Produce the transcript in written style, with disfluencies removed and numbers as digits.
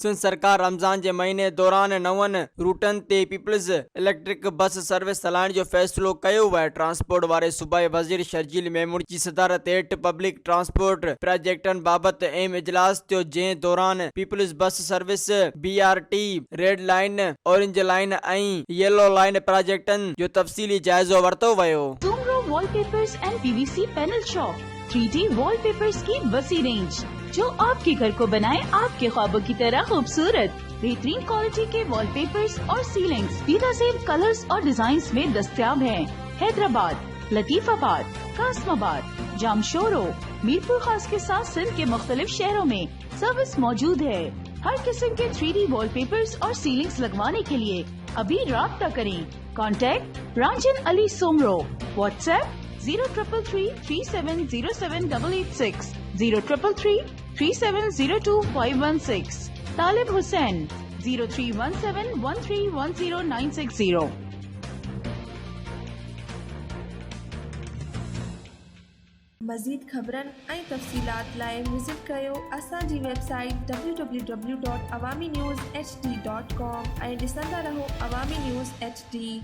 सिंध सरकार रमज़ान जे महीने दौरान 9 रूटनि ते पीपल्स इलेक्ट्रिक बस सर्विस हलाइण जो फ़ैसिलो कयो आहे। ट्रांसपोर्ट वारे सूबाई वज़ीर शर्जील मेमून जी सदारत हेठि पब्लिक ट्रांसपोर्ट प्रोजेक्टनि बाबति अहम इजलास थियो, जंहिं दौरान peoples bus service, BRT, red line, orange line ऐं येलो लाइन प्रोजेक्टनि जो तफ़सीली जाइज़ो वरितो वियो। Soomro wallpapers and PVC panel shop 3D wallpapers की वसी रेंज जो आपके घर को बनाए आपके ख्वाबों की तरह खूबसूरत। बेहतरीन क्वालिटी के वॉलपेपर्स और सीलिंग्स बेहतरीन कलर्स और डिजाइन्स में दस्तयाब हैं। हैदराबाद, लतीफाबाद, कासमाबाद, जामशोरो, मीरपुर खास के साथ सिंध के मुख्तलिफ शहरों में सर्विस मौजूद है। हर किस्म के 3D वॉलपेपर्स और सीलिंग्स लगवाने के लिए अभी राब्ता करें। कॉन्टैक्ट रांझन अली सोमरो। व्हाट्सएप 0333370786, 03333702 तालिब हुसैन 0317131090। मज़ीद ख़बरनि ऐं तफ़सीलात लाइ विज़िट कयो असांजी वेबसाइट www.awamiNewsHD.com ऐं ॾिसंदा रहो अवामी न्यूज़ HD।